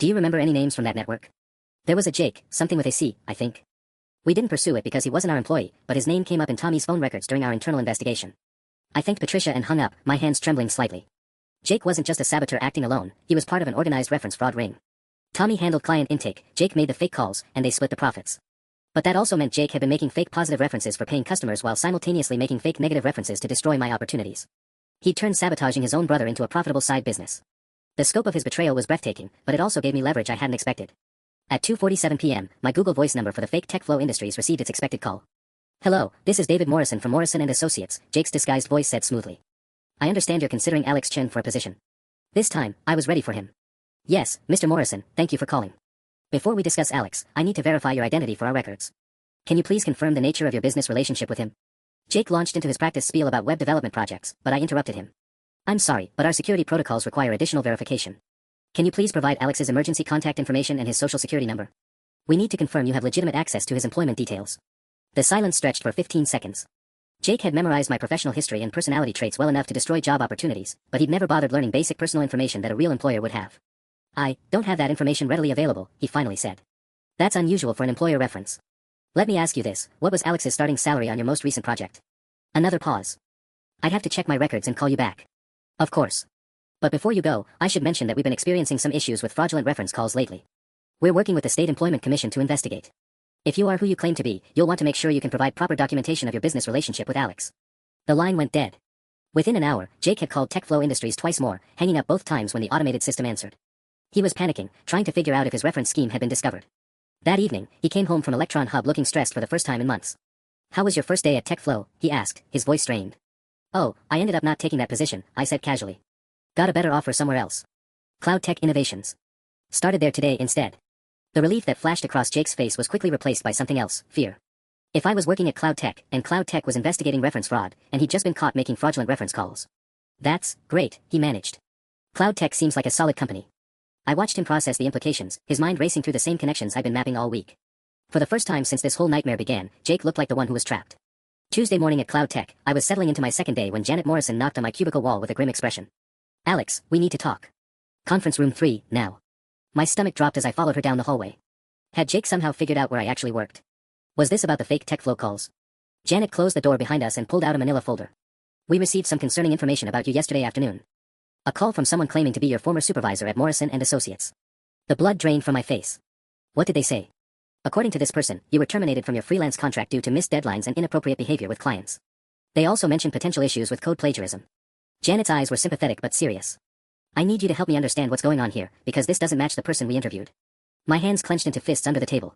Do you remember any names from that network? There was a Jake, something with a C, I think. We didn't pursue it because he wasn't our employee, but his name came up in Tommy's phone records during our internal investigation. I thanked Patricia and hung up, my hands trembling slightly. Jake wasn't just a saboteur acting alone, he was part of an organized reference fraud ring. Tommy handled client intake, Jake made the fake calls, and they split the profits. But that also meant Jake had been making fake positive references for paying customers while simultaneously making fake negative references to destroy my opportunities. He'd turned sabotaging his own brother into a profitable side business. The scope of his betrayal was breathtaking, but it also gave me leverage I hadn't expected. At 2:47 p.m., my Google Voice number for the fake TechFlow Industries received its expected call. "Hello, this is David Morrison from Morrison & Associates," Jake's disguised voice said smoothly. "I understand you're considering Alex Chen for a position." This time, I was ready for him. "Yes, Mr. Morrison, thank you for calling. Before we discuss Alex, I need to verify your identity for our records. Can you please confirm the nature of your business relationship with him?" Jake launched into his practice spiel about web development projects, but I interrupted him. "I'm sorry, but our security protocols require additional verification. Can you please provide Alex's emergency contact information and his social security number? We need to confirm you have legitimate access to his employment details." The silence stretched for 15 seconds. Jake had memorized my professional history and personality traits well enough to destroy job opportunities, but he'd never bothered learning basic personal information that a real employer would have. "I don't have that information readily available," he finally said. "That's unusual for an employer reference. Let me ask you this, what was Alex's starting salary on your most recent project?" Another pause. "I'd have to check my records and call you back." "Of course. But before you go, I should mention that we've been experiencing some issues with fraudulent reference calls lately. We're working with the State Employment Commission to investigate. If you are who you claim to be, you'll want to make sure you can provide proper documentation of your business relationship with Alex." The line went dead. Within an hour, Jake had called TechFlow Industries twice more, hanging up both times when the automated system answered. He was panicking, trying to figure out if his reference scheme had been discovered. That evening, he came home from Electron Hub looking stressed for the first time in months. "How was your first day at TechFlow?" he asked, his voice strained. "Oh, I ended up not taking that position," I said casually. "Got a better offer somewhere else. Cloud Tech Innovations. Started there today instead." The relief that flashed across Jake's face was quickly replaced by something else, fear. If I was working at Cloud Tech, and Cloud Tech was investigating reference fraud, and he'd just been caught making fraudulent reference calls. "That's great," he managed. "Cloud Tech seems like a solid company." I watched him process the implications, his mind racing through the same connections I'd been mapping all week. For the first time since this whole nightmare began, Jake looked like the one who was trapped. Tuesday morning at Cloud Tech, I was settling into my second day when Janet Morrison knocked on my cubicle wall with a grim expression. "Alex, we need to talk. Conference room 3, now." My stomach dropped as I followed her down the hallway. Had Jake somehow figured out where I actually worked? Was this about the fake TechFlow calls? Janet closed the door behind us and pulled out a manila folder. "We received some concerning information about you yesterday afternoon. A call from someone claiming to be your former supervisor at Morrison & Associates." The blood drained from my face. "What did they say?" "According to this person, you were terminated from your freelance contract due to missed deadlines and inappropriate behavior with clients. They also mentioned potential issues with code plagiarism." Janet's eyes were sympathetic but serious. "I need you to help me understand what's going on here, because this doesn't match the person we interviewed." My hands clenched into fists under the table.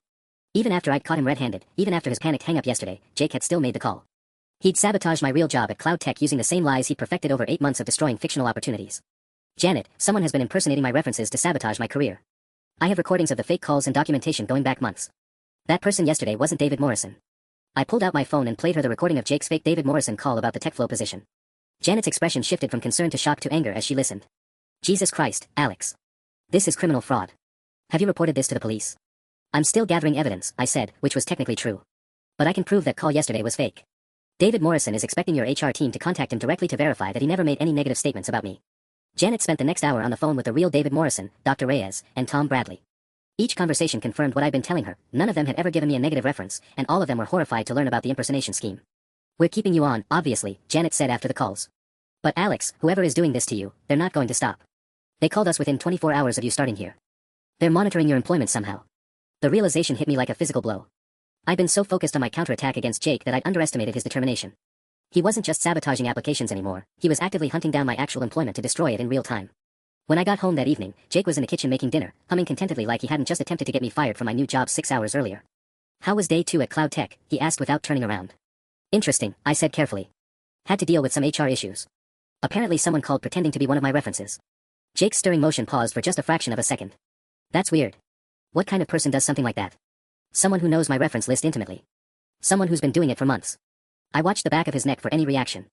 Even after I'd caught him red-handed, even after his panicked hang-up yesterday, Jake had still made the call. He'd sabotaged my real job at Cloud Tech using the same lies he'd perfected over 8 months of destroying fictional opportunities. "Janet, someone has been impersonating my references to sabotage my career. I have recordings of the fake calls and documentation going back months. That person yesterday wasn't David Morrison." I pulled out my phone and played her the recording of Jake's fake David Morrison call about the TechFlow position. Janet's expression shifted from concern to shock to anger as she listened. "Jesus Christ, Alex. This is criminal fraud. Have you reported this to the police?" "I'm still gathering evidence," I said, which was technically true. "But I can prove that call yesterday was fake. David Morrison is expecting your HR team to contact him directly to verify that he never made any negative statements about me." Janet spent the next hour on the phone with the real David Morrison, Dr. Reyes, and Tom Bradley. Each conversation confirmed what I'd been telling her. None of them had ever given me a negative reference, and all of them were horrified to learn about the impersonation scheme. "We're keeping you on, obviously," Janet said after the calls. "But Alex, whoever is doing this to you, they're not going to stop. They called us within 24 hours of you starting here. They're monitoring your employment somehow." The realization hit me like a physical blow. I'd been so focused on my counterattack against Jake that I'd underestimated his determination. He wasn't just sabotaging applications anymore, he was actively hunting down my actual employment to destroy it in real time. When I got home that evening, Jake was in the kitchen making dinner, humming contentedly like he hadn't just attempted to get me fired from my new job 6 hours earlier. "How was day 2 at Cloud Tech?" he asked without turning around. "Interesting," I said carefully. "Had to deal with some HR issues. Apparently someone called pretending to be one of my references." Jake's stirring motion paused for just a fraction of a second. "That's weird. What kind of person does something like that?" "Someone who knows my reference list intimately. Someone who's been doing it for months." I watched the back of his neck for any reaction.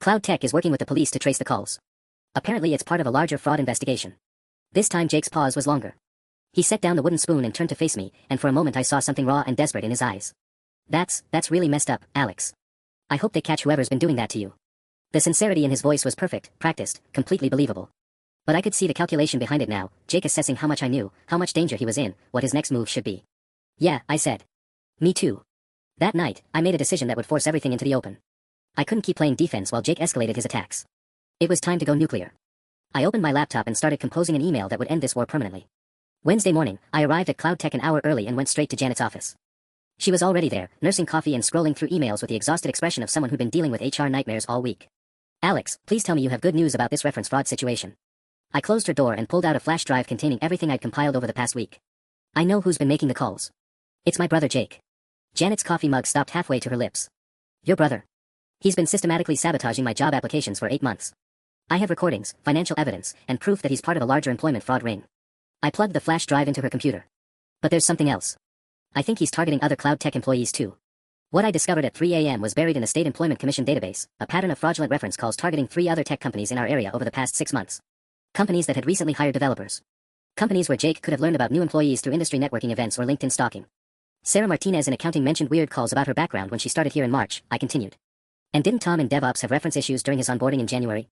"Cloud Tech is working with the police to trace the calls. Apparently it's part of a larger fraud investigation." This time Jake's pause was longer. He set down the wooden spoon and turned to face me, and for a moment I saw something raw and desperate in his eyes. That's really messed up, Alex. I hope they catch whoever's been doing that to you." The sincerity in his voice was perfect, practiced, completely believable. But I could see the calculation behind it now, Jake assessing how much I knew, how much danger he was in, what his next move should be. "Yeah," I said. "Me too." That night, I made a decision that would force everything into the open. I couldn't keep playing defense while Jake escalated his attacks. It was time to go nuclear. I opened my laptop and started composing an email that would end this war permanently. Wednesday morning, I arrived at Cloud Tech an hour early and went straight to Janet's office. She was already there, nursing coffee and scrolling through emails with the exhausted expression of someone who'd been dealing with HR nightmares all week. Alex, please tell me you have good news about this reference fraud situation. I closed her door and pulled out a flash drive containing everything I'd compiled over the past week. I know who's been making the calls. It's my brother Jake. Janet's coffee mug stopped halfway to her lips. Your brother. He's been systematically sabotaging my job applications for 8 months. I have recordings, financial evidence, and proof that he's part of a larger employment fraud ring. I plugged the flash drive into her computer. But there's something else. I think he's targeting other cloud tech employees too. What I discovered at 3 a.m. was buried in a state employment commission database, a pattern of fraudulent reference calls targeting 3 other tech companies in our area over the past 6 months. Companies that had recently hired developers. Companies where Jake could have learned about new employees through industry networking events or LinkedIn stalking. Sarah Martinez in accounting mentioned weird calls about her background when she started here in March, I continued. And didn't Tom in DevOps have reference issues during his onboarding in January?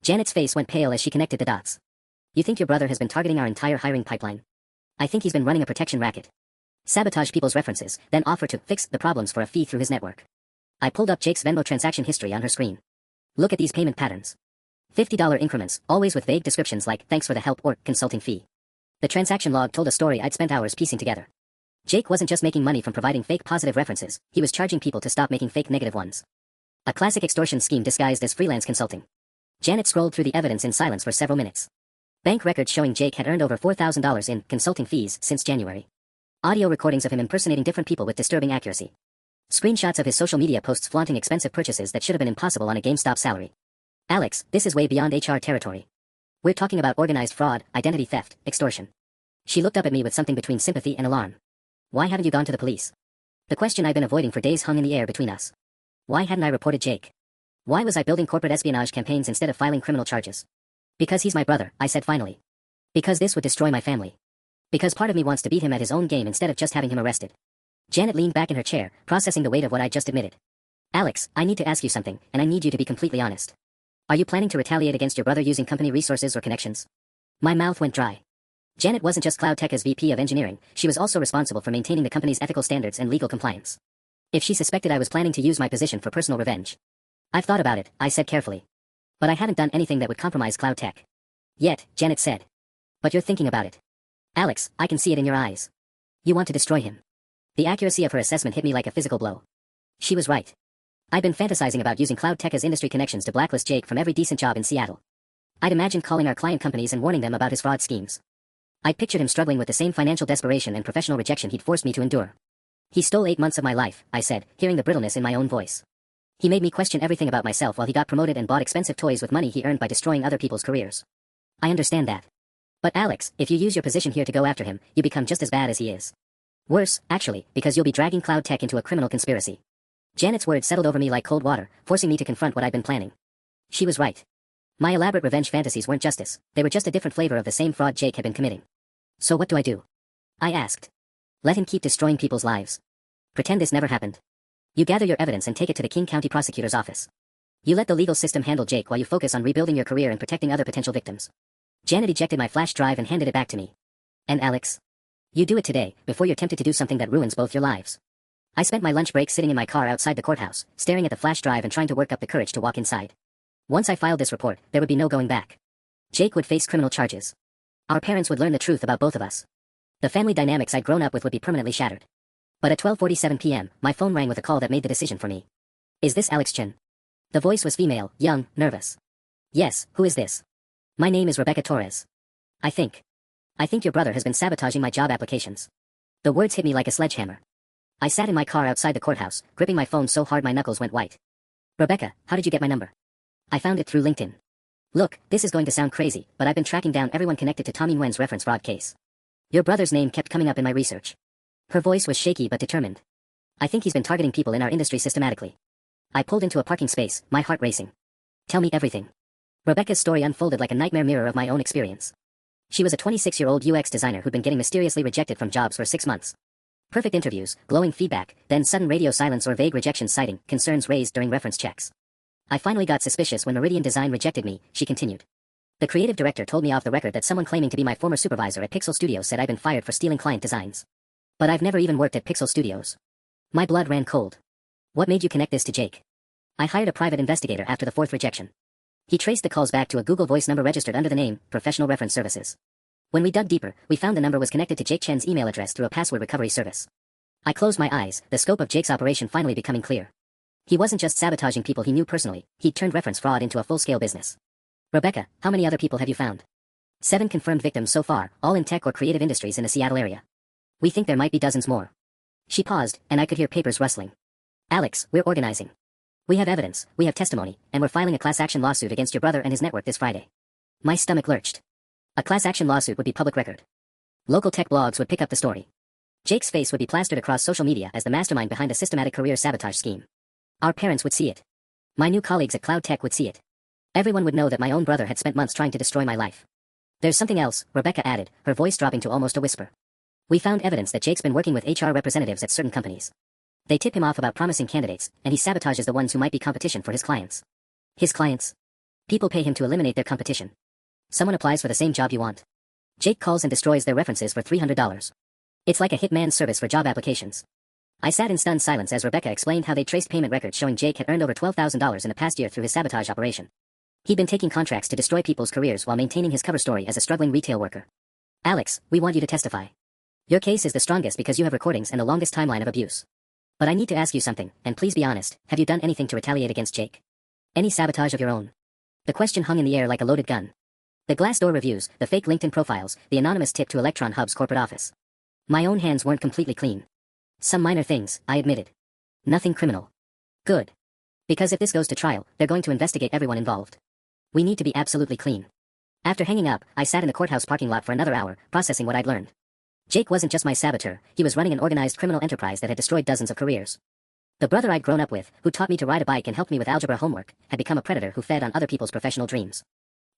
Janet's face went pale as she connected the dots. You think your brother has been targeting our entire hiring pipeline? I think he's been running a protection racket. Sabotage people's references, then offer to fix the problems for a fee through his network. I pulled up Jake's Venmo transaction history on her screen. Look at these payment patterns. $50 increments, always with vague descriptions like thanks for the help or consulting fee. The transaction log told a story I'd spent hours piecing together. Jake wasn't just making money from providing fake positive references, he was charging people to stop making fake negative ones. A classic extortion scheme disguised as freelance consulting. Janet scrolled through the evidence in silence for several minutes. Bank records showing Jake had earned over $4,000 in consulting fees since January. Audio recordings of him impersonating different people with disturbing accuracy. Screenshots of his social media posts flaunting expensive purchases that should have been impossible on a GameStop salary. Alex, this is way beyond HR territory. We're talking about organized fraud, identity theft, extortion. She looked up at me with something between sympathy and alarm. Why haven't you gone to the police? The question I've been avoiding for days hung in the air between us. Why hadn't I reported Jake? Why was I building corporate espionage campaigns instead of filing criminal charges? Because he's my brother, I said finally. Because this would destroy my family. Because part of me wants to beat him at his own game instead of just having him arrested. Janet leaned back in her chair, processing the weight of what I just admitted. Alex, I need to ask you something, and I need you to be completely honest. Are you planning to retaliate against your brother using company resources or connections? My mouth went dry. Janet wasn't just Cloud Tech as VP of engineering, she was also responsible for maintaining the company's ethical standards and legal compliance. If she suspected I was planning to use my position for personal revenge. I've thought about it, I said carefully. But I haven't done anything that would compromise Cloud Tech. Yet, Janet said. But you're thinking about it. Alex, I can see it in your eyes. You want to destroy him. The accuracy of her assessment hit me like a physical blow. She was right. I'd been fantasizing about using Cloud Tech as industry connections to blacklist Jake from every decent job in Seattle. I'd imagined calling our client companies and warning them about his fraud schemes. I'd pictured him struggling with the same financial desperation and professional rejection he'd forced me to endure. He stole 8 months of my life, I said, hearing the brittleness in my own voice. He made me question everything about myself while he got promoted and bought expensive toys with money he earned by destroying other people's careers. I understand that. But Alex, if you use your position here to go after him, you become just as bad as he is. Worse, actually, because you'll be dragging Cloud Tech into a criminal conspiracy. Janet's words settled over me like cold water, forcing me to confront what I'd been planning. She was right. My elaborate revenge fantasies weren't justice, they were just a different flavor of the same fraud Jake had been committing. So what do I do? I asked. Let him keep destroying people's lives. Pretend this never happened. You gather your evidence and take it to the King County Prosecutor's Office. You let the legal system handle Jake while you focus on rebuilding your career and protecting other potential victims. Janet ejected my flash drive and handed it back to me. And Alex? You do it today, before you're tempted to do something that ruins both your lives. I spent my lunch break sitting in my car outside the courthouse, staring at the flash drive and trying to work up the courage to walk inside. Once I filed this report, there would be no going back. Jake would face criminal charges. Our parents would learn the truth about both of us. The family dynamics I'd grown up with would be permanently shattered. But at 12:47 p.m., my phone rang with a call that made the decision for me. Is this Alex Chen? The voice was female, young, nervous. Yes, who is this? My name is Rebecca Torres. I think your brother has been sabotaging my job applications. The words hit me like a sledgehammer. I sat in my car outside the courthouse, gripping my phone so hard my knuckles went white. Rebecca, how did you get my number? I found it through LinkedIn. Look, this is going to sound crazy, but I've been tracking down everyone connected to Tommy Nguyen's reference fraud case. Your brother's name kept coming up in my research. Her voice was shaky but determined. I think he's been targeting people in our industry systematically. I pulled into a parking space, my heart racing. Tell me everything. Rebecca's story unfolded like a nightmare mirror of my own experience. She was a 26-year-old UX designer who'd been getting mysteriously rejected from jobs for 6 months. Perfect interviews, glowing feedback, then sudden radio silence or vague rejections citing concerns raised during reference checks. I finally got suspicious when Meridian Design rejected me, she continued. The creative director told me off the record that someone claiming to be my former supervisor at Pixel Studios said I'd been fired for stealing client designs. But I've never even worked at Pixel Studios. My blood ran cold. What made you connect this to Jake? I hired a private investigator after the 4th rejection. He traced the calls back to a Google Voice number registered under the name, Professional Reference Services. When we dug deeper, we found the number was connected to Jake Chen's email address through a password recovery service. I closed my eyes, the scope of Jake's operation finally becoming clear. He wasn't just sabotaging people he knew personally, he'd turned reference fraud into a full-scale business. Rebecca, how many other people have you found? 7 confirmed victims so far, all in tech or creative industries in the Seattle area. We think there might be dozens more. She paused, and I could hear papers rustling. Alex, we're organizing. We have evidence, we have testimony, and we're filing a class action lawsuit against your brother and his network this Friday. My stomach lurched. A class action lawsuit would be public record. Local tech blogs would pick up the story. Jake's face would be plastered across social media as the mastermind behind a systematic career sabotage scheme. Our parents would see it. My new colleagues at Cloud Tech would see it. Everyone would know that my own brother had spent months trying to destroy my life. There's something else, Rebecca added, her voice dropping to almost a whisper. We found evidence that Jake's been working with HR representatives at certain companies. They tip him off about promising candidates, and he sabotages the ones who might be competition for his clients. His clients? People pay him to eliminate their competition. Someone applies for the same job you want. Jake calls and destroys their references for $300. It's like a hitman service for job applications. I sat in stunned silence as Rebecca explained how they traced payment records showing Jake had earned over $12,000 in the past year through his sabotage operation. He'd been taking contracts to destroy people's careers while maintaining his cover story as a struggling retail worker. Alex, we want you to testify. Your case is the strongest because you have recordings and the longest timeline of abuse. But I need to ask you something, and please be honest, have you done anything to retaliate against Jake? Any sabotage of your own? The question hung in the air like a loaded gun. The Glassdoor reviews, the fake LinkedIn profiles, the anonymous tip to Electron Hub's corporate office. My own hands weren't completely clean. Some minor things, I admitted. Nothing criminal. Good. Because if this goes to trial, they're going to investigate everyone involved. We need to be absolutely clean. After hanging up, I sat in the courthouse parking lot for another hour, processing what I'd learned. Jake wasn't just my saboteur, he was running an organized criminal enterprise that had destroyed dozens of careers. The brother I'd grown up with, who taught me to ride a bike and helped me with algebra homework, had become a predator who fed on other people's professional dreams.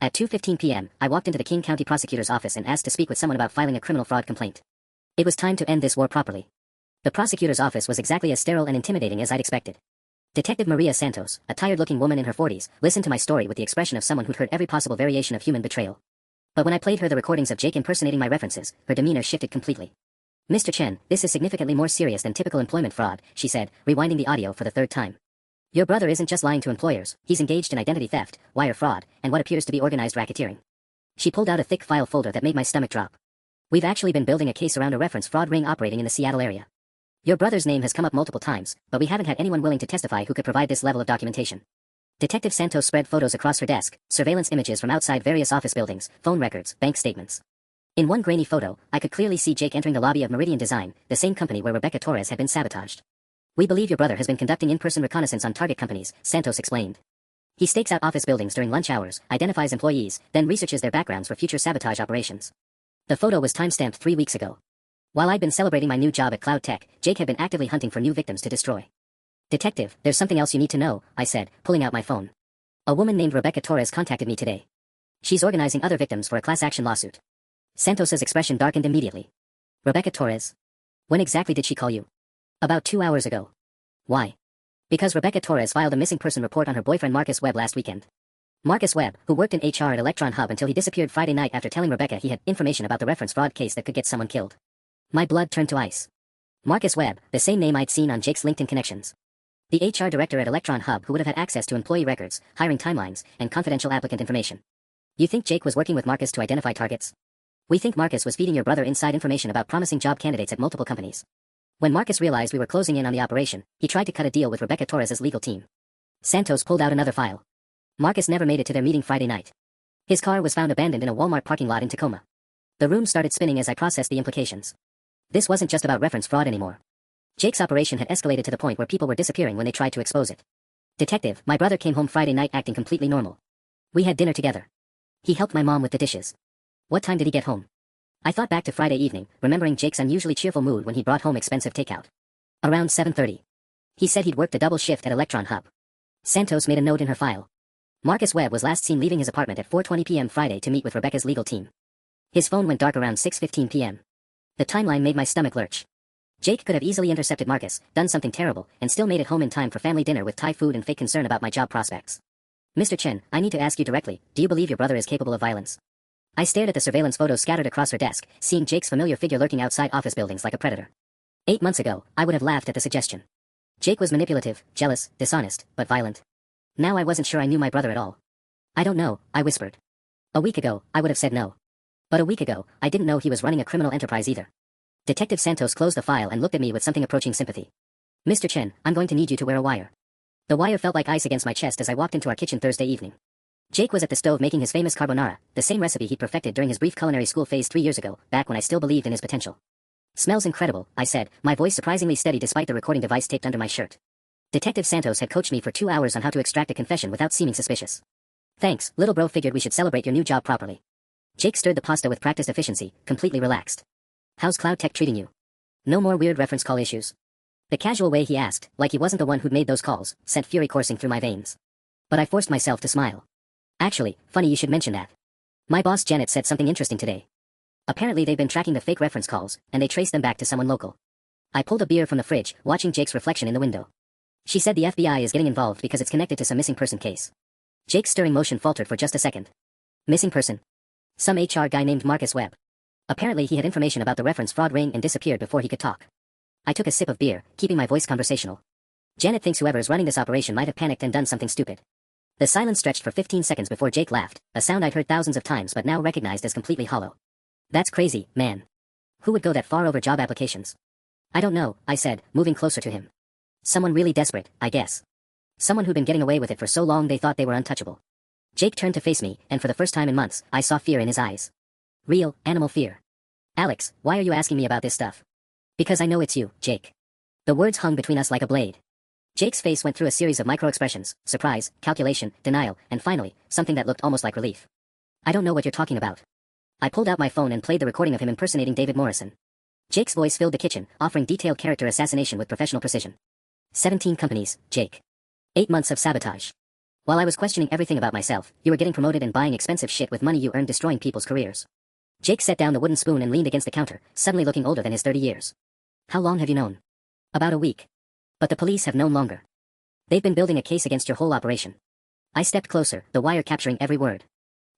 At 2:15 p.m., I walked into the King County Prosecutor's office and asked to speak with someone about filing a criminal fraud complaint. It was time to end this war properly. The prosecutor's office was exactly as sterile and intimidating as I'd expected. Detective Maria Santos, a tired-looking woman in her 40s, listened to my story with the expression of someone who'd heard every possible variation of human betrayal. But when I played her the recordings of Jake impersonating my references, her demeanor shifted completely. Mr. Chen, this is significantly more serious than typical employment fraud, she said, rewinding the audio for the third time. Your brother isn't just lying to employers, he's engaged in identity theft, wire fraud, and what appears to be organized racketeering. She pulled out a thick file folder that made my stomach drop. We've actually been building a case around a reference fraud ring operating in the Seattle area. Your brother's name has come up multiple times, but we haven't had anyone willing to testify who could provide this level of documentation. Detective Santos spread photos across her desk, surveillance images from outside various office buildings, phone records, bank statements. In one grainy photo, I could clearly see Jake entering the lobby of Meridian Design, the same company where Rebecca Torres had been sabotaged. We believe your brother has been conducting in-person reconnaissance on target companies, Santos explained. He stakes out office buildings during lunch hours, identifies employees, then researches their backgrounds for future sabotage operations. The photo was timestamped 3 weeks ago. While I'd been celebrating my new job at Cloud Tech, Jake had been actively hunting for new victims to destroy. Detective, there's something else you need to know, I said, pulling out my phone. A woman named Rebecca Torres contacted me today. She's organizing other victims for a class action lawsuit. Santos's expression darkened immediately. Rebecca Torres? When exactly did she call you? About 2 hours ago. Why? Because Rebecca Torres filed a missing person report on her boyfriend Marcus Webb last weekend. Marcus Webb, who worked in HR at Electron Hub until he disappeared Friday night after telling Rebecca he had information about the reference fraud case that could get someone killed. My blood turned to ice. Marcus Webb, the same name I'd seen on Jake's LinkedIn connections. The HR director at Electron Hub who would have had access to employee records, hiring timelines, and confidential applicant information. You think Jake was working with Marcus to identify targets? We think Marcus was feeding your brother inside information about promising job candidates at multiple companies. When Marcus realized we were closing in on the operation, he tried to cut a deal with Rebecca Torres' legal team. Santos pulled out another file. Marcus never made it to their meeting Friday night. His car was found abandoned in a Walmart parking lot in Tacoma. The room started spinning as I processed the implications. This wasn't just about reference fraud anymore. Jake's operation had escalated to the point where people were disappearing when they tried to expose it. Detective, my brother came home Friday night acting completely normal. We had dinner together. He helped my mom with the dishes. What time did he get home? I thought back to Friday evening, remembering Jake's unusually cheerful mood when he brought home expensive takeout. Around 7:30. He said he'd worked a double shift at Electron Hub. Santos made a note in her file. Marcus Webb was last seen leaving his apartment at 4:20 p.m. Friday to meet with Rebecca's legal team. His phone went dark around 6:15 p.m. The timeline made my stomach lurch. Jake could have easily intercepted Marcus, done something terrible, and still made it home in time for family dinner with Thai food and fake concern about my job prospects. Mr. Chen, I need to ask you directly, do you believe your brother is capable of violence? I stared at the surveillance photos scattered across her desk, seeing Jake's familiar figure lurking outside office buildings like a predator. 8 months ago, I would have laughed at the suggestion. Jake was manipulative, jealous, dishonest, but violent. Now I wasn't sure I knew my brother at all. I don't know, I whispered. A week ago, I would have said no. But a week ago, I didn't know he was running a criminal enterprise either. Detective Santos closed the file and looked at me with something approaching sympathy. Mr. Chen, I'm going to need you to wear a wire. The wire felt like ice against my chest as I walked into our kitchen Thursday evening. Jake was at the stove making his famous carbonara, the same recipe he'd perfected during his brief culinary school phase 3 years ago, back when I still believed in his potential. "Smells incredible," I said, my voice surprisingly steady despite the recording device taped under my shirt. Detective Santos had coached me for 2 hours on how to extract a confession without seeming suspicious. "Thanks, little bro, figured we should celebrate your new job properly." Jake stirred the pasta with practiced efficiency, completely relaxed. "How's Cloud Tech treating you? No more weird reference call issues?" The casual way he asked, like he wasn't the one who'd made those calls, sent fury coursing through my veins. But I forced myself to smile. "Actually, funny you should mention that. My boss Janet said something interesting today. Apparently they've been tracking the fake reference calls, and they traced them back to someone local." I pulled a beer from the fridge, watching Jake's reflection in the window. "She said the FBI is getting involved because it's connected to some missing person case." Jake's stirring motion faltered for just a second. "Missing person?" "Some HR guy named Marcus Webb. Apparently he had information about the reference fraud ring and disappeared before he could talk." I took a sip of beer, keeping my voice conversational. "Janet thinks whoever is running this operation might have panicked and done something stupid." The silence stretched for 15 seconds before Jake laughed, a sound I'd heard thousands of times but now recognized as completely hollow. "That's crazy, man. Who would go that far over job applications?" "I don't know," I said, moving closer to him. "Someone really desperate, I guess. Someone who'd been getting away with it for so long they thought they were untouchable." Jake turned to face me, and for the first time in months, I saw fear in his eyes. Real, animal fear. "Alex, why are you asking me about this stuff?" "Because I know it's you, Jake." The words hung between us like a blade. Jake's face went through a series of micro-expressions: surprise, calculation, denial, and finally, something that looked almost like relief. "I don't know what you're talking about." I pulled out my phone and played the recording of him impersonating David Morrison. Jake's voice filled the kitchen, offering detailed character assassination with professional precision. 17 companies, Jake. 8 months of sabotage. While I was questioning everything about myself, you were getting promoted and buying expensive shit with money you earned destroying people's careers. Jake set down the wooden spoon and leaned against the counter, suddenly looking older than his 30 years. "How long have you known?" "About a week. But the police have known longer. They've been building a case against your whole operation." I stepped closer, the wire capturing every word.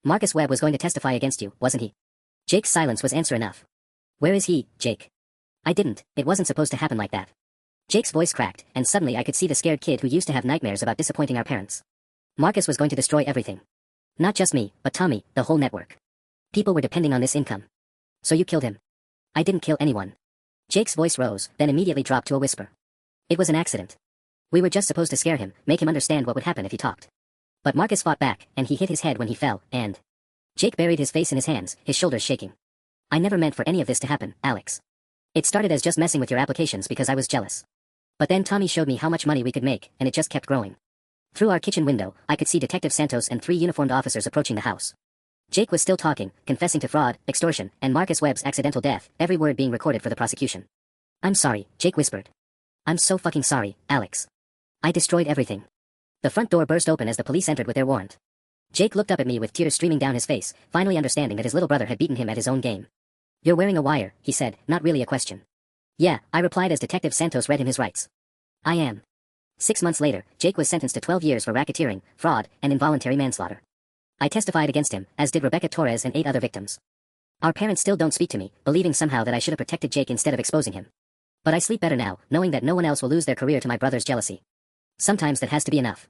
"Marcus Webb was going to testify against you, wasn't he?" Jake's silence was answer enough. "Where is he, Jake?" It wasn't supposed to happen like that." Jake's voice cracked, and suddenly I could see the scared kid who used to have nightmares about disappointing our parents. Marcus was going to destroy everything. Not just me, but Tommy, the whole network. People were depending on this income. "So you killed him?" "I didn't kill anyone." Jake's voice rose, then immediately dropped to a whisper. "It was an accident. We were just supposed to scare him, make him understand what would happen if he talked. But Marcus fought back, and he hit his head when he fell, and..." Jake buried his face in his hands, his shoulders shaking. "I never meant for any of this to happen, Alex. It started as just messing with your applications because I was jealous. But then Tommy showed me how much money we could make, and it just kept growing." Through our kitchen window, I could see Detective Santos and 3 uniformed officers approaching the house. Jake was still talking, confessing to fraud, extortion, and Marcus Webb's accidental death, every word being recorded for the prosecution. "I'm sorry," Jake whispered. "I'm so fucking sorry, Alex. I destroyed everything." The front door burst open as the police entered with their warrant. Jake looked up at me with tears streaming down his face, finally understanding that his little brother had beaten him at his own game. "You're wearing a wire," he said, not really a question. "Yeah," I replied as Detective Santos read him his rights. "I am." 6 months later, Jake was sentenced to 12 years for racketeering, fraud, and involuntary manslaughter. I testified against him, as did Rebecca Torres and 8 other victims. Our parents still don't speak to me, believing somehow that I should have protected Jake instead of exposing him. But I sleep better now, knowing that no one else will lose their career to my brother's jealousy. Sometimes that has to be enough.